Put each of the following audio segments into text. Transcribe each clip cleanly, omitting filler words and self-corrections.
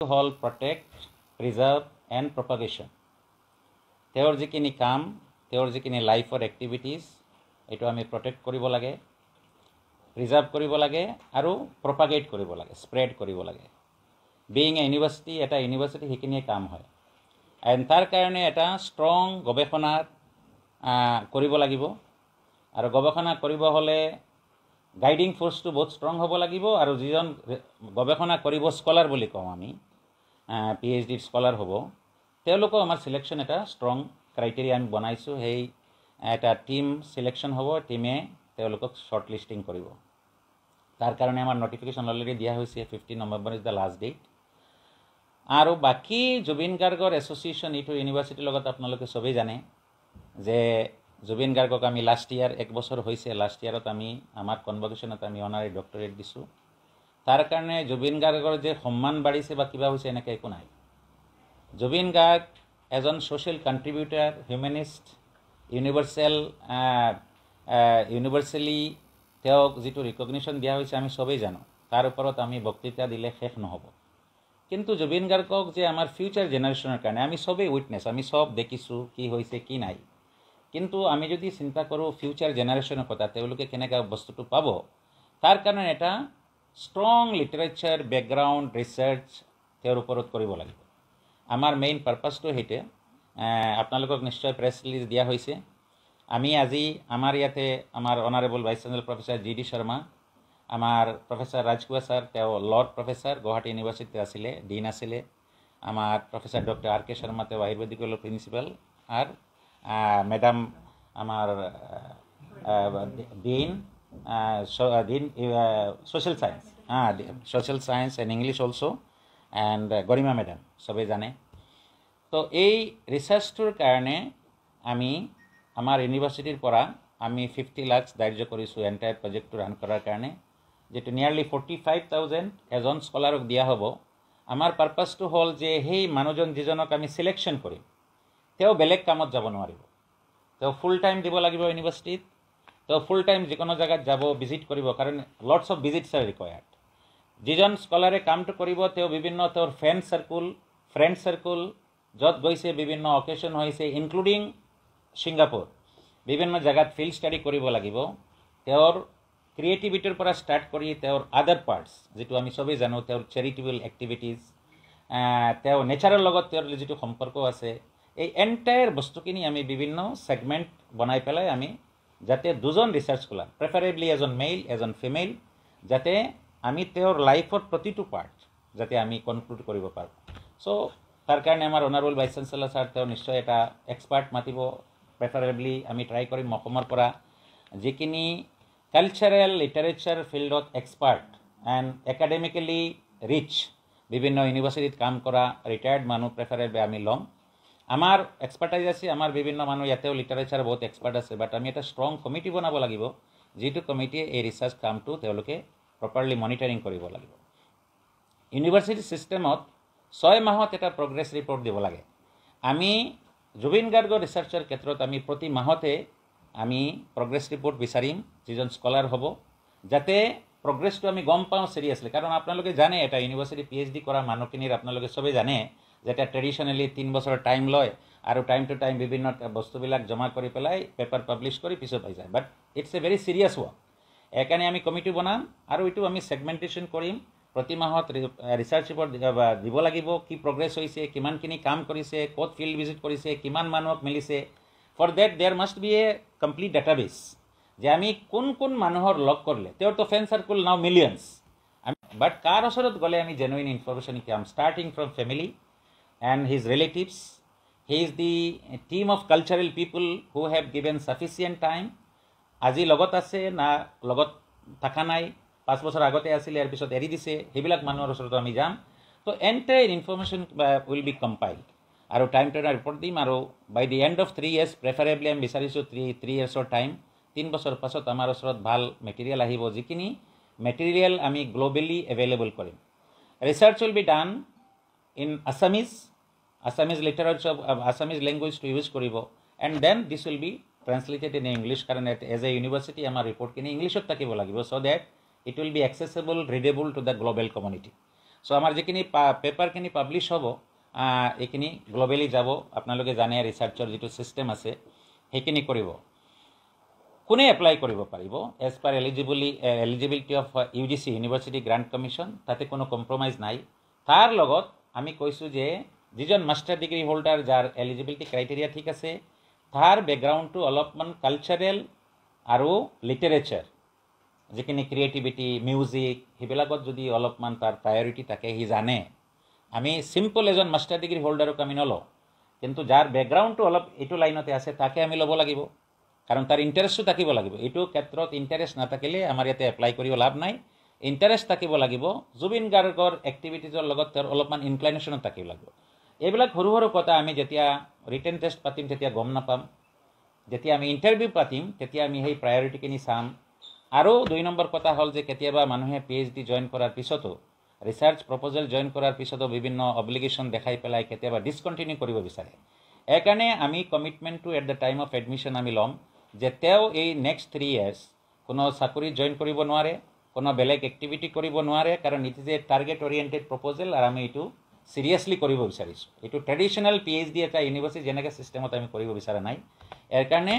Hall protect, preserve and propagation. তেওঁৰ যিখিনি কাম, তেওঁৰ যিখিনি লাইফৰ এক্টিভিটিজ, এইটো আমি প্ৰটেক্ট কৰিব লাগে, প্ৰিজাৰ্ভ কৰিব লাগে আৰু প্ৰপাগেট কৰিব লাগে, স্প্ৰেড কৰিব লাগে। বিং এ ইউনিভাৰ্চিটি, এটা ইউনিভাৰ্চিটি সেইখিনিয়ে কাম হয়। এণ্ড তাৰ কাৰণে এটা ষ্ট্ৰং গৱেষণা কৰিব লাগিব, আৰু গৱেষণা কৰিব হ'লে গাইডিং ফ'ৰ্চটো বহুত ষ্ট্ৰং হ'ব লাগিব, আৰু যিজন গৱেষণা কৰিব স্কলাৰ বুলি কওঁ আমি, PhD স্কলাৰ হ'ব, তেওঁলোকেও আমাৰ চিলেকশ্যন এটা ষ্ট্ৰং ক্ৰাইটেৰিয়া আমি বনাইছোঁ। সেই এটা টিম চিলেকশ্যন হ'ব, টিমে তেওঁলোকক শ্বৰ্ট লিষ্টিং কৰিব। তাৰ কাৰণে আমাৰ নটিফিকেশ্যন অলৰেডি দিয়া হৈছে, 15 November is the last date. আৰু বাকী জুবিন গাৰ্গৰ এছ'চিয়েশ্যন এইটো ইউনিভাৰ্চিটিৰ লগত আপোনালোকে চবেই জানে যে জুবিন গাৰ্গক আমি লাষ্ট ইয়াৰ 1 বছৰ হৈছে, লাষ্ট ইয়াৰত আমি আমাৰ কনভকেশ্যনত আমি অনাৰী ডক্টৰেট দিছোঁ। তাৰ কাৰণে জুবিন গাৰ্গৰ যে সন্মান বাঢ়িছে বা কিবা হৈছে এনেকৈ একো নাই। জুবিন গাৰ্গ এজন ছ'চিয়েল কণ্ট্ৰিবিউটাৰ, হিউমেনিষ্ট, ইউনিভাৰ্চেলি তেওঁক যিটো ৰিকগনিশ্যন দিয়া হৈছে আমি চবেই জানো, তাৰ ওপৰত আমি বক্তৃতা দিলে শেষ নহ'ব। কিন্তু জুবিন গাৰ্গক যে আমাৰ ফিউচাৰ জেনেৰেশ্যনৰ কাৰণে আমি চবেই উইটনেছ, আমি চব দেখিছোঁ কি হৈছে কি নাই। কিন্তু আমি যদি চিন্তা কৰোঁ ফিউচাৰ জেনেৰেশ্যনৰ কথা, তেওঁলোকে কেনেকৈ বস্তুটো পাব, তাৰ কাৰণে এটা ষ্ট্ৰং লিটাৰেচাৰ বেকগ্ৰাউণ্ড ৰিচাৰ্চ তেওঁৰ ওপৰত কৰিব লাগিব। আমাৰ মেইন পাৰ্পাছটো সেইটোৱে। আপোনালোকক নিশ্চয় প্ৰেছ ৰিলিজ দিয়া হৈছে। আমি আজি আমাৰ ইয়াতে আমাৰ honourable vice chancellor professor GD Sharma, আমাৰ প্ৰফেচাৰ ৰাজকুৱা ছাৰ, তেওঁ লৰ্ড প্ৰফেচাৰ গুৱাহাটী ইউনিভাৰ্চিটিত আছিলে, ডিন আছিলে। আমাৰ প্ৰফেচাৰ ডক্টৰ RK শৰ্মা, তেওঁ আয়ুৰ্বেদিক কলেজৰ প্ৰিন্সিপাল, আৰু মেডাম আমাৰ dean social science and English also, and Garima madam চবেই জানে। তো এই ৰিচাৰ্চটোৰ কাৰণে আমি আমাৰ ইউনিভাৰ্চিটিৰ পৰা আমি 50 লাখ ধাৰ্য কৰিছোঁ এণ্টায়াৰ প্ৰজেক্টটো ৰান কৰাৰ কাৰণে, যিটো নিয়াৰলি 45,000 এজন স্কলাৰক দিয়া হ'ব। আমাৰ পাৰ্পাছটো হ'ল যে সেই মানুহজন যিজনক আমি চিলেকশ্যন কৰিম, তেওঁ বেলেগ কামত যাব নোৱাৰিব, তেওঁ ফুল টাইম দিব লাগিব ইউনিভাৰ্চিটিত। তেওঁ ফুল টাইম যিকোনো জেগাত যাব, ভিজিট কৰিব, কাৰণ লটছ অফ ভিজিটছ আৰ ৰিকুৱাৰ্ড। যিজন স্কলাৰে কামটো কৰিব, তেওঁ বিভিন্ন তেওঁৰ ফ্ৰেণ্ড চাৰ্কুল য'ত গৈছে, বিভিন্ন অকেশ্যন হৈছে, ইনক্লুডিং ছিংগাপুৰ, বিভিন্ন জেগাত ফিল্ড ষ্টাডি কৰিব লাগিব। তেওঁৰ ক্ৰিয়েটিভিটিৰ পৰা ষ্টাৰ্ট কৰি তেওঁৰ আদাৰ পাৰ্টছ, যিটো আমি চবেই জানো, তেওঁৰ চেৰিটেবল এক্টিভিটিজ, তেওঁ নেচাৰৰ লগত তেওঁৰ যিটো সম্পৰ্ক আছে, এই এণ্টায়াৰ বস্তুখিনি আমি বিভিন্ন ছেগমেণ্ট বনাই পেলাই আমি যাতে দুজন ৰিচাৰ্চ স্কলাৰ, প্ৰেফাৰেবলি এজন মেইল এজন ফিমেইল, যাতে আমি তেওঁৰ লাইফৰ প্ৰতিটো পাৰ্ট যাতে আমি কনক্লুড কৰিব পাৰোঁ। চ' তাৰ কাৰণে আমাৰ অনাৰেবল ভাইচ চেঞ্চেলৰ ছাৰ, তেওঁ নিশ্চয় এটা এক্সপাৰ্ট মাতিব। প্ৰেফাৰেবলি আমি ট্ৰাই কৰিম অসমৰ পৰা যিখিনি কালচাৰেল লিটাৰেচাৰ ফিল্ডত এক্সপাৰ্ট এণ্ড একাডেমিকেলি ৰিচ, বিভিন্ন ইউনিভাৰ্চিটিত কাম কৰা ৰিটায়াৰ্ড মানুহ প্ৰেফাৰেবলি আমি ল'ম। আমাৰ এক্সপাৰ্টাইজ আছে, আমাৰ বিভিন্ন মানুহ ইয়াতেও লিটাৰেচাৰ বহুত এক্সপাৰ্ট আছে, বাট আমি এটা ষ্ট্ৰং কমিটি বনাব লাগিব, যিটো কমিটিয়ে এই ৰিচাৰ্চ কামটো তেওঁলোকে প্ৰপাৰলি মনিটৰিং কৰিব লাগিব। ইউনিভাৰ্চিটি ছিষ্টেমত 6 মাহত এটা প্ৰগ্ৰেছ ৰিপৰ্ট দিব লাগে। আমি জুবিন গাৰ্গৰ ৰিচাৰ্চৰ ক্ষেত্ৰত আমি প্ৰতি মাহতে আমি প্ৰগ্ৰেছ ৰিপৰ্ট বিচাৰিম, যিজন স্কলাৰ হ'ব, যাতে প্ৰগ্ৰেছটো আমি গম পাওঁ চিৰিয়াছলি। কাৰণ আপোনালোকে জানে, এটা ইউনিভাৰ্চিটি PhD কৰা মানুহখিনিৰ আপোনালোকে চবেই জানে যে এটা ট্ৰেডিশ্যনেলি 3 বছৰ টাইম লয়, আৰু টাইম টু টাইম বিভিন্ন বস্তুবিলাক জমা কৰি পেলাই পেপাৰ পাব্লিছ কৰি পিছত হৈ যায়। But it's a very serious work. সেইকাৰণে আমি কমিটি বনাম, আৰু এইটো আমি ছেগমেণ্টেশ্যন কৰিম। প্ৰতি মাহত ৰিচাৰ্চ ৰিপৰ্ট দিব লাগিব, কি প্ৰগ্ৰেছ হৈছে, কিমানখিনি কাম কৰিছে, ক'ত ফিল্ড ভিজিট কৰিছে, কিমান মানুহক মিলিছে। For that there must be a complete database, যে আমি কোন কোন মানুহৰ লগ কৰিলে, তেওঁৰতো friend circle now millions, but কাৰ ওচৰত গ'লে আমি জেনুইন ইনফৰমেশ্যন পাম, starting from family and his relatives. He is the team of cultural people who have given sufficient time. আজি লগত আছে না লগত থাকা নাই, 5 বছৰ আগতে আছিলে, ইয়াৰ পিছত এৰি দিছে, সেইবিলাক মানুহৰ ওচৰত আমি যাম। তো entire information will be compiled, আৰু টাইম টু টাইম ৰিপৰ্ট দিম। আৰু by the end of 3 years, preferably আমি বিচাৰিছোঁ 3 yearsৰ টাইম। 3 বছৰ পাছত আমাৰ ওচৰত ভাল মেটেৰিয়েল আহিব, যিখিনি মেটেৰিয়েল আমি গ্ল'বেলি এভেইলেবল কৰিম। Research will be done in Assamese literature, Assamese language to use koribo, and then this will be translated in English, karan as a university amar report kini English ot takibo lagibo, so that it will be accessible, readable to the global community. So আমাৰ যিখিনি পেপাৰখিনি publish হ'ব এইখিনি globally যাব আপোনালোকে জানে ৰিচাৰ্চৰ যিটো system আছে সেইখিনি কৰিব কোনে এপ্লাই কৰিব পাৰিব as per eligibility of UGC university grant commission তাতে কোনো কম্প্ৰমাইজ নাই তাৰ লগত আমি কৈছোঁ যে যিজন মাষ্টাৰ ডিগ্ৰী হোল্ডাৰ যাৰ এলিজিবিলিটি ক্ৰাইটেৰিয়া ঠিক আছে তাৰ বেকগ্ৰাউণ্ডটো অলপমান কালচাৰেল আৰু লিটাৰেচাৰ যিখিনি ক্ৰিয়েটিভিটি মিউজিক সেইবিলাকত যদি অলপমান তাৰ প্ৰায়ৰিটি থাকে সি জানে আমি চিম্পল এজন মাষ্টাৰ ডিগ্ৰী হোল্ডাৰক আমি নলওঁ কিন্তু যাৰ বেকগ্ৰাউণ্ডটো অলপ এইটো লাইনতে আছে তাকে আমি ল'ব লাগিব কাৰণ তাৰ ইণ্টাৰেষ্টটো থাকিব লাগিব এইটো ক্ষেত্ৰত ইণ্টাৰেষ্ট নাথাকিলে আমাৰ ইয়াতে এপ্লাই কৰিব লাভ নাই ইণ্টাৰেষ্ট থাকিব লাগিব জুবিন গাৰ্গৰ এক্টিভিটিজৰ লগত তেওঁৰ অলপমান ইনক্লাইনেশ্যনত থাকিব লাগিব এইবিলাক সৰু সৰু কথা আমি যেতিয়া ৰিটেন টেষ্ট পাতিম তেতিয়া গম নাপাম যেতিয়া আমি ইণ্টাৰভিউ পাতিম তেতিয়া আমি সেই প্ৰায়ৰিটিখিনি চাম আৰু 2 নম্বৰ কথা হ'ল যে কেতিয়াবা মানুহে PhD জইন কৰাৰ পিছতো ৰিচাৰ্চ প্ৰপ'জেল জইন কৰাৰ পিছতো বিভিন্ন অব্লিগেশ্যন দেখাই পেলাই কেতিয়াবা ডিছকণ্টিনিউ কৰিব বিচাৰে এইকাৰণে আমি কমিটমেণ্টটো at the time of admission আমি ল'ম যে তেওঁ এই নেক্সট 3 years কোনো চাকৰিত জইন কৰিব নোৱাৰে কোনো বেলেগ এক্টিভিটি কৰিব নোৱাৰে কাৰণ it is a target oriented proposal আৰু আমি এইটো চিৰিয়াছলি কৰিব বিচাৰিছোঁ এইটো ট্ৰেডিশ্যনেল PhD এটা ইউনিভাৰ্চিটি যেনেকৈ ছিষ্টেমত আমি কৰিব বিচৰা নাই ইয়াৰ কাৰণে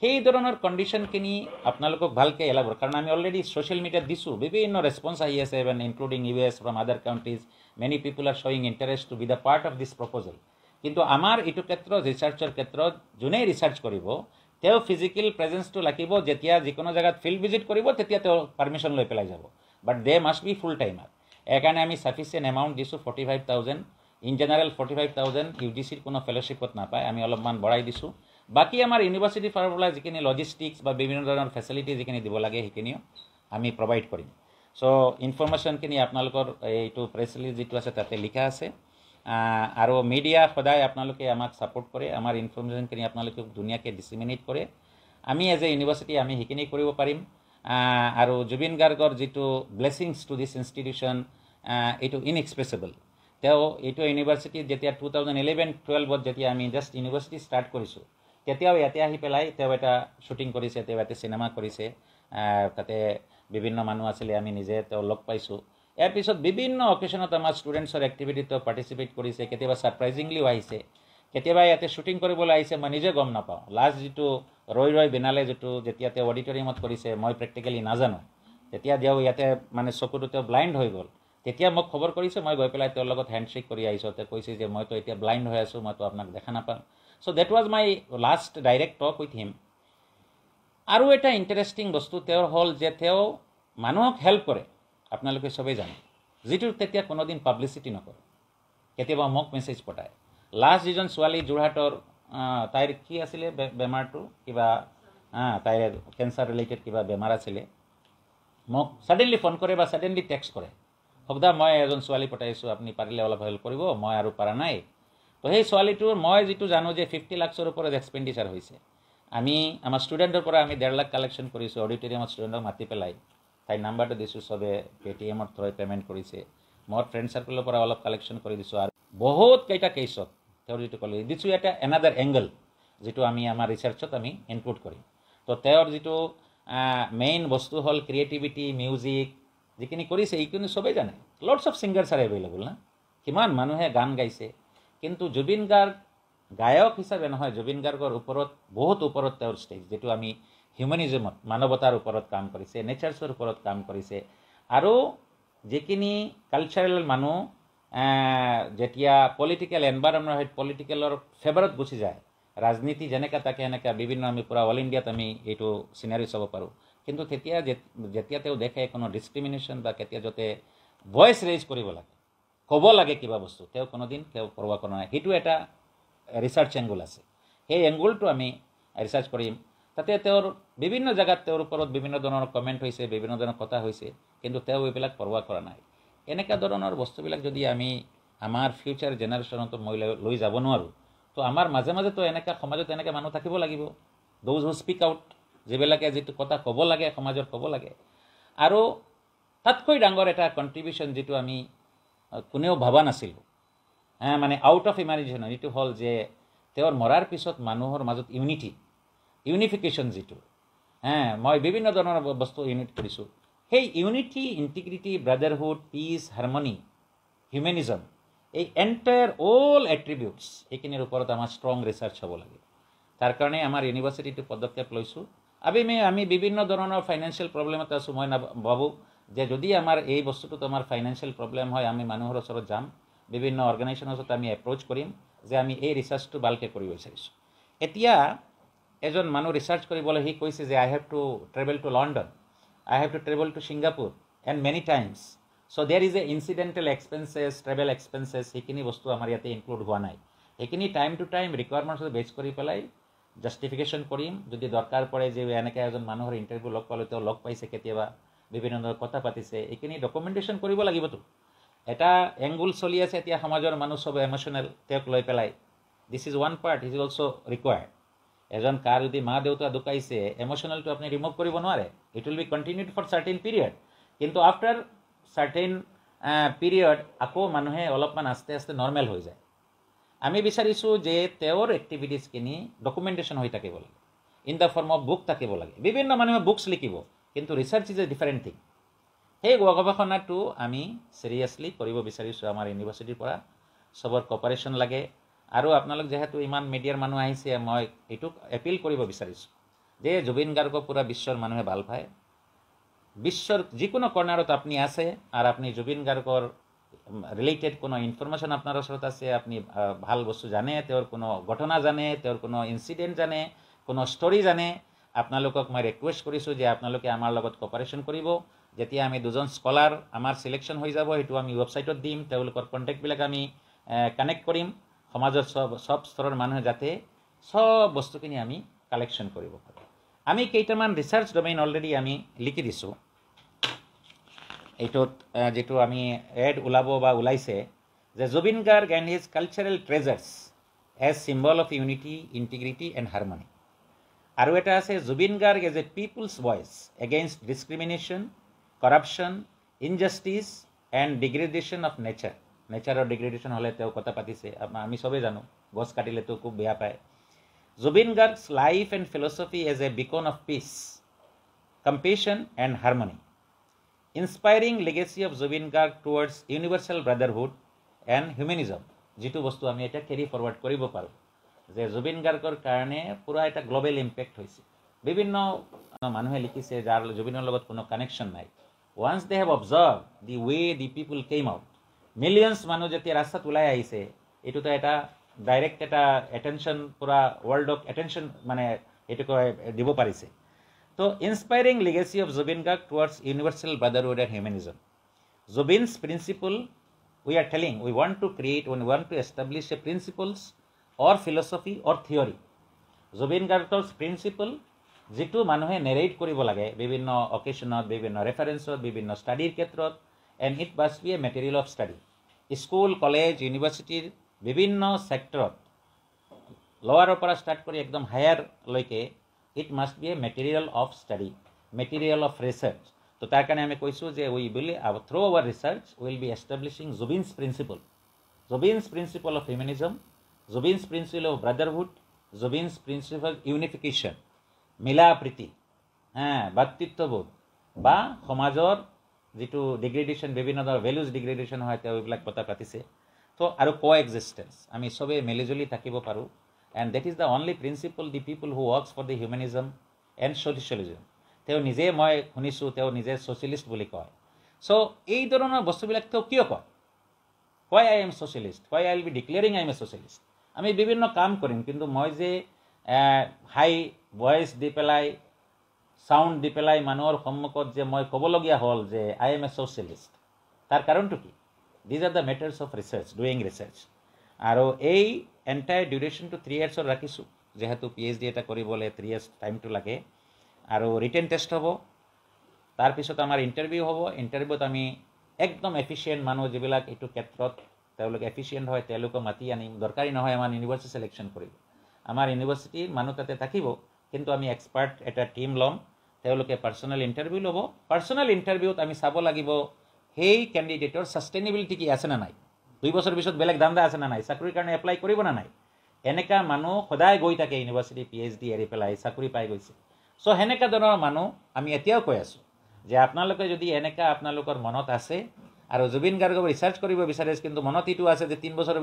সেই ধৰণৰ কণ্ডিশ্যনখিনি আপোনালোকক ভালকৈ এলাবৰ কাৰণ আমি অলৰেডি ছ'চিয়েল মিডিয়াত দিছোঁ বিভিন্ন ৰেছপন্স আহি আছে even including US from other countries many people are শ্বয়িং interest to be the part of this proposal কিন্তু আমাৰ এইটো ক্ষেত্ৰত ৰিচাৰ্চৰ ক্ষেত্ৰত যোনেই ৰিচাৰ্চ কৰিব তেওঁ ফিজিকেল প্ৰেজেন্সটো লাগিব যেতিয়া যিকোনো জেগাত ফিল্ড ভিজিট কৰিব তেতিয়া তেওঁ পাৰ্মিশ্যন লৈ পেলাই যাব but they must B full timer এইকাৰণে আমি ছাফিচিয়েণ্ট এমাউণ্ট দিছোঁ 45,000 ইন জেনেৰেল 45,000 UGCৰ কোনো ফেলোশ্বিপত নাপায় আমি অলপমান বঢ়াই দিছোঁ বাকী আমাৰ ইউনিভাৰ্চিটিৰ ফালৰ পৰা যিখিনি লজিষ্টিক্স বা বিভিন্ন ধৰণৰ ফেচিলিটি যিখিনি দিব লাগে সেইখিনিও আমি প্ৰভাইড কৰিম চ' ইনফৰ্মেশ্যনখিনি আপোনালোকৰ এইটো প্ৰেছ ৰিলিজ যিটো আছে তাতে লিখা আছে আৰু মিডিয়া সদায় আপোনালোকে আমাক ছাপোৰ্ট কৰে আমাৰ ইনফৰ্মেশ্যনখিনি আপোনালোকে ধুনীয়াকৈ ডিচিমিনেট কৰে আমি এজ এ ইউনিভাৰ্চিটি আমি সেইখিনি কৰিব পাৰিম আৰু জুবিন গাৰ্গৰ যিটো ব্লেছিংছ টু দিছ ইনষ্টিটিউশ্যন এইটো ইনএক্সপ্ৰেছেবল তেওঁ এইটো ইউনিভাৰ্চিটিত যেতিয়া 2011-12 যেতিয়া আমি জাষ্ট ইউনিভাৰ্চিটি ষ্টাৰ্ট কৰিছোঁ তেতিয়াও ইয়াতে আহি পেলাই তেওঁ এটা শ্বুটিং কৰিছে তেওঁ ইয়াতে চিনেমা কৰিছে তাতে বিভিন্ন মানুহ আছিলে আমি নিজে তেওঁ লগ পাইছোঁ ইয়াৰ পিছত বিভিন্ন অকেশ্যনত আমাৰ ষ্টুডেণ্টছৰ এক্টিভিটিত তেওঁ পাৰ্টিচিপেট কৰিছে কেতিয়াবা ছাৰপ্ৰাইজিংলিও আহিছে কেতিয়াবা ইয়াতে শ্বুটিং কৰিবলৈ আহিছে মই নিজে গম নাপাওঁ লাষ্ট যিটো ৰয় বিনালে যিটো যেতিয়া তেওঁ অডিটৰিয়ামত কৰিছে মই প্ৰেক্টিকেলি নাজানো তেতিয়া তেওঁ ইয়াতে মানে চকুটো তেওঁ ব্লাইণ্ড হৈ গ'ল তেতিয়া মোক খবৰ কৰিছে মই গৈ পেলাই তেওঁৰ লগত হেণ্ডশ্বেক কৰি আহিছোঁ তেওঁ কৈছে যে মইতো এতিয়া ব্লাইণ্ড হৈ আছোঁ মইতো আপোনাক দেখা নাপাওঁ so' that was my last direct talk with him আৰু এটা ইণ্টাৰেষ্টিং বস্তু তেওঁৰ হ'ল যে তেওঁ মানুহক হেল্প কৰে আপোনালোকে চবেই জানে যিটো তেতিয়া কোনোদিন পাব্লিচিটি নকৰে কেতিয়াবা মোক মেছেজ পঠায় লাষ্ট যিজন ছোৱালী যোৰহাটৰ তাইৰ কি আছিলে বেমাৰটো কিবা তাইৰ কেঞ্চাৰ ৰিলেটেড কিবা বেমাৰ আছিলে মোক ছাডেনলি ফোন কৰে বা ছাডেনলি টেক্সট কৰে হকদা মই এজন ছোৱালী পঠাইছোঁ আপুনি পাৰিলে অলপ হেল্প কৰিব মই আৰু পৰা নাই তো সেই ছোৱালীটোৰ মই যিটো জানো যে 50 লাখৰ ওপৰত এক্সপেণ্ডিচাৰ হৈছে আমি আমাৰ ষ্টুডেণ্টৰ পৰা আমি 1.5 লাখ কালেকশ্যন কৰিছোঁ অডিটৰিয়ামত ষ্টুডেণ্টক মাতি পেলাই তাইৰ নাম্বাৰটো দিছোঁ চবে পেটিএমৰ থ্ৰুৰে পে'মেণ্ট কৰিছে মোৰ ফ্ৰেণ্ড চাৰ্কলৰ পৰা অলপ কালেকশ্যন কৰি দিছোঁ আৰু বহুত কেইটা কেছত তেওঁৰ যিটো ক'লে দিছোঁ এটা এনাডাৰ এংগল যিটো আমি আমাৰ ৰিচাৰ্চত আমি ইনক্লুড কৰিম তো তেওঁৰ যিটো মেইন বস্তু হ'ল ক্ৰিয়েটিভিটি মিউজিক যিখিনি কৰিছে এইখিনি চবেই জানে lots of singers R available না কিমান মানুহে গান গাইছে কিন্তু জুবিন গাৰ্গ গায়ক হিচাপে নহয় জুবিন গাৰ্গৰ ওপৰত বহুত ওপৰত তেওঁৰ ষ্টেজ যিটো আমি হিউমেনিজমত মানৱতাৰ ওপৰত কাম কৰিছে নেচাৰ্ছৰ ওপৰত কাম কৰিছে আৰু যিখিনি কালচাৰেল মানুহ যেতিয়া পলিটিকেল এনভাইৰনমেণ্ট হয় পলিটিকেলৰ ফেভাৰত গুচি যায় ৰাজনীতি যেনেকৈ থাকে এনেকৈ বিভিন্ন আমি পূৰা অল ইণ্ডিয়াত আমি এইটো চিনাৰী চাব পাৰোঁ কিন্তু তেতিয়া যেতিয়া তেওঁ দেখে কোনো ডিছক্ৰিমিনেশ্যন বা কেতিয়া যাতে ভইচ ৰেইজ কৰিব লাগে ক'ব লাগে কিবা বস্তু তেওঁ কোনোদিন তেওঁ পৰৱা কৰা নাই সেইটো এটা ৰিচাৰ্চ এংগুল আছে সেই এংগুলটো আমি ৰিচাৰ্চ কৰিম তাতে তেওঁৰ বিভিন্ন জেগাত তেওঁৰ ওপৰত বিভিন্ন ধৰণৰ কমেণ্ট হৈছে বিভিন্ন ধৰণৰ কথা হৈছে কিন্তু তেওঁ এইবিলাক পৰৱা কৰা নাই এনেকুৱা ধৰণৰ বস্তুবিলাক যদি আমি আমাৰ ফিউচাৰ জেনেৰেশ্যনতো মই লৈ যাব নোৱাৰোঁ তো আমাৰ মাজে মাজেতো এনেকুৱা সমাজত এনেকৈ মানুহ থাকিব লাগিব দ'জ হু স্পীক আউট যিবিলাকে যিটো কথা ক'ব লাগে সমাজত ক'ব লাগে আৰু তাতকৈ ডাঙৰ এটা কণ্ট্ৰিবিউশ্যন যিটো আমি কোনেও ভবা নাছিলোঁ মানে আউট অফ ইমাজিনেশ্যন এইটো হ'ল যে তেওঁৰ মৰাৰ পিছত মানুহৰ মাজত ইউনিফিকেশ্যন যিটো মই বিভিন্ন ধৰণৰ বস্তু ইউনিট কৰিছোঁ সেই unity integrity brotherhood peace harmony humanism, এই এণ্টায়াৰ অল এট্ৰিবিউটছ এইখিনিৰ ওপৰত আমাৰ ষ্ট্ৰং ৰিচাৰ্চ হ'ব লাগে। তাৰ কাৰণে আমাৰ ইউনিভাৰ্চিটিটো পদক্ষেপ লৈছোঁ। আমি বিভিন্ন ধৰণৰ ফাইনেন্সিয়েল প্ৰব্লেমত আছোঁ। মই ভাবোঁ যে যদি আমাৰ এই বস্তুটোত আমাৰ ফাইনেন্সিয়েল প্ৰব্লেম হয়, আমি মানুহৰ ওচৰত যাম, বিভিন্ন অৰ্গেনাইজেশ্যনৰ ওচৰত আমি এপ্ৰ'চ কৰিম যে আমি এই ৰিচাৰ্চটো ভালকৈ কৰিব বিচাৰিছোঁ। এতিয়া এজন মানুহ ৰিচাৰ্চ কৰিবলৈ সি কৈছে যে I have to travel to London, I have to travel to Singapore and many times. So' there is a incidental expenses, travel expenses, সেইখিনি বস্তু আমাৰ ইয়াতে ইনক্লুড হোৱা নাই। সেইখিনি টাইম টু টাইম ৰিকুৱাৰমেণ্টছত বেছ কৰি পেলাই জাষ্টিফিকেশ্যন কৰিম। যদি দৰকাৰ পৰে যে এনেকৈ এজন মানুহৰ ইণ্টাৰভিউ লগ পালোঁ, তেওঁ লগ পাইছে কেতিয়াবা, বিভিন্ন ধৰণৰ কথা পাতিছে, এইখিনি ডকুমেণ্টেশ্যন কৰিব লাগিবতো। এটা এংগুল চলি আছে এতিয়া সমাজৰ মানুহ চব ইম'চনেল, তেওঁক লৈ পেলাই। This is one part, is also' required. এজন কাৰ যদি মা দেউতা ঢুকাইছে, ইম'চনেলটো আপুনি ৰিমুভ কৰিব নোৱাৰে। It will be continued for certain period. কিন্তু আফটাৰ চাৰ্টেইন পিৰিয়ড আকৌ মানুহে অলপমান আস্তে আস্তে নৰ্মেল হৈ যায়। আমি বিচাৰিছোঁ যে তেওঁৰ এক্টিভিটিছখিনি ডকুমেণ্টেশ্যন হৈ থাকিব লাগে, in the form of book থাকিব লাগে। বিভিন্ন মানুহে বুকছ লিখিব, কিন্তু research is a different thing. সেই গৱেষণাটো আমি চিৰিয়াছলি কৰিব বিচাৰিছোঁ আমাৰ ইউনিভাৰ্চিটিৰ পৰা। চবৰ কপাৰেশ্যন লাগে। আৰু আপোনালোক যিহেতু ইমান মিডিয়াৰ মানুহ আহিছে, মই এইটোক এপিল কৰিব বিচাৰিছোঁ যে জুবিন গাৰ্গক পূৰা বিশ্বৰ মানুহে ভাল পায়। বিশ্বৰ যিকোনো কৰ্ণাৰত আপুনি আছে আৰু আপুনি জুবিন গাৰ্গৰ ৰিলেটেড কোনো ইনফৰমেশ্যন আপোনাৰ ওচৰত আছে, আপুনি ভাল বস্তু জানে, তেওঁৰ কোনো ঘটনা জানে, তেওঁৰ কোনো ইনচিডেণ্ট জানে, কোনো ষ্টৰি জানে, আপোনালোকক মই ৰিকুৱেষ্ট কৰিছোঁ যে আপোনালোকে আমাৰ লগত কপাৰেশ্যন কৰিব। যেতিয়া আমি দুজন স্কলাৰ আমাৰ চিলেকশ্যন হৈ যাব, সেইটো আমি ৱেবছাইটত দিম, তেওঁলোকৰ কণ্টেক্টবিলাক আমি কানেক্ট কৰিম। সমাজৰ চব স্তৰৰ মানুহে যাতে চব বস্তুখিনি আমি কালেকশ্যন কৰিব পাৰোঁ। আমি কেইটামান ৰিচাৰ্চ ডমেইন অলৰেডি আমি লিখি দিছোঁ। এইটোত যিটো আমি এড ওলাব বা ওলাইছে যে Zubeen Garg and his cultural treasures as symbol of unity, integrity and harmony. আৰু এটা আছে Zubeen Garg as a people's voice against discrimination, corruption, injustice and degradation of nature. নেচাৰৰ ডিগ্ৰেডেশ্যন হ'লে তেওঁ কথা পাতিছে, আমি চবেই জানো, গছ কাটিলেতো খুব বেয়া পায়। Zubeen Garg's life and philosophy as a beacon of peace, compassion and harmony. Inspiring legacy of Zubeen Garg towards universal brotherhood and humanism, যিটো বস্তু আমি এতিয়া কেৰি ফৰৱাৰ্ড কৰিব পাৰোঁ যে জুবিন গাৰ্গৰ কাৰণে পূৰা এটা গ্ল'বেল ইম্পেক্ট হৈছে। বিভিন্ন মানুহে লিখিছে যাৰ জুবিনৰ লগত কোনো কানেকশ্যন নাই। Once they have observe the way the people came out, millions মানুহ যেতিয়া ৰাস্তাত ওলাই আহিছে, এইটোতো এটা ডাইৰেক্ট এটা এটেনশ্যন, পূৰা ৱৰ্ল্ডক এটেনশ্যন মানে এইটো দিব পাৰিছে। তো inspiring legacy of Zubeen Garg towards universal brotherhood and humanism. Zubeen's principle we are telling we want to create, we want to establish a principles or philosophy or theory. Zubeen গাৰ্গৰ প্ৰিন্সিপল যিটো মানুহে নেৰেট কৰিব লাগে বিভিন্ন অকেশ্যনত, বিভিন্ন ৰেফাৰেঞ্চত, বিভিন্ন ষ্টাডিৰ ক্ষেত্ৰত, and it must be a material of study. School, college, ইউনিভাৰ্চিটিৰ বিভিন্ন ছেক্টৰত, লৱাৰৰ পৰা ষ্টাৰ্ট কৰি একদম হায়াৰলৈকে it must be a material of study, material of research. তো তাৰ কাৰণে আমি কৈছোঁ যে we will through our research will be establishing Zubeen's principle, Zubeen's principle of humanism, Zubeen's principle of brotherhood, Zubeen's principle unification, মিলা প্ৰীতি, ভাতৃত্ববোধ, বা সমাজৰ যিটো ডিগ্ৰেডেশ্যন, বিভিন্ন ধৰণৰ ভেলুজ ডিগ্ৰেডেশ্যন হয়, তেওঁ এইবিলাক কথা পাতিছে। তো আৰু কো এক্সিষ্টেঞ্চ, আমি চবেই মিলিজুলি থাকিব পাৰোঁ। And that is the only principle the people who works for the humanism and socialism. তেওঁ নিজে, মই শুনিছোঁ তেওঁ নিজে ছ'চিয়েলিষ্ট বুলি কয়। চ' এই ধৰণৰ বস্তুবিলাক তেওঁ কিয় কয়? Why I am socialist, why I will be declaring I am a socialist. আমি বিভিন্ন কাম কৰিম, কিন্তু মই যে হাই ভইচ দি পেলাই, চাউণ্ড দি পেলাই মানুহৰ সন্মুখত যে মই ক'বলগীয়া হ'ল যে আই এম এ ছ'চিয়েলিষ্ট, তাৰ কাৰণটো কি? These are the matters of research, doing research. আৰু এই এণ্টায়াৰ ডিউৰেশ্যনটো 3 yearsৰ ৰাখিছোঁ, যিহেতু PhD এটা কৰিবলৈ 3 years টাইমটো লাগে। আৰু ৰিটেন টেষ্ট হ'ব, তাৰপিছত আমাৰ ইণ্টাৰভিউ হ'ব। ইণ্টাৰভিউত আমি একদম এফিচিয়েণ্ট মানুহ যিবিলাক এইটো ক্ষেত্ৰত তেওঁলোক এফিচিয়েণ্ট হয়, তেওঁলোকক মাতি আনিম। দৰকাৰী নহয় আমাৰ ইউনিভাৰ্চিটি চিলেকশ্যন কৰিব, আমাৰ ইউনিভাৰ্চিটিৰ মানুহ তাতে থাকিব, কিন্তু আমি এক্সপাৰ্ট এটা টীম ল'ম, তেওঁলোকে পাৰ্চনেল ইণ্টাৰভিউ ল'ব। পাৰ্চনেল ইণ্টাৰভিউত আমি চাব লাগিব সেই কেণ্ডিডেটৰ ছাষ্টেইনেবিলিটি কি আছে নে নাই, 2 বছৰ পিছত বেলেগ ধান্দা আছে নে নাই, চাকৰিৰ কাৰণে এপ্লাই কৰিব নে নাই। এনেকুৱা মানুহ সদায় গৈ থাকে ইউনিভাৰ্চিটি PhD এৰি পেলাই চাকৰি পাই গৈছে। চ' সেনেকুৱা ধৰণৰ মানুহ আমি এতিয়াও কৈ আছোঁ যে আপোনালোকে যদি এনেকুৱা আপোনালোকৰ মনত আছে আৰু জুবিন গাৰ্গক ৰিচাৰ্চ কৰিব বিচাৰে কিন্তু মনত এইটো আছে যে 3 বছৰৰ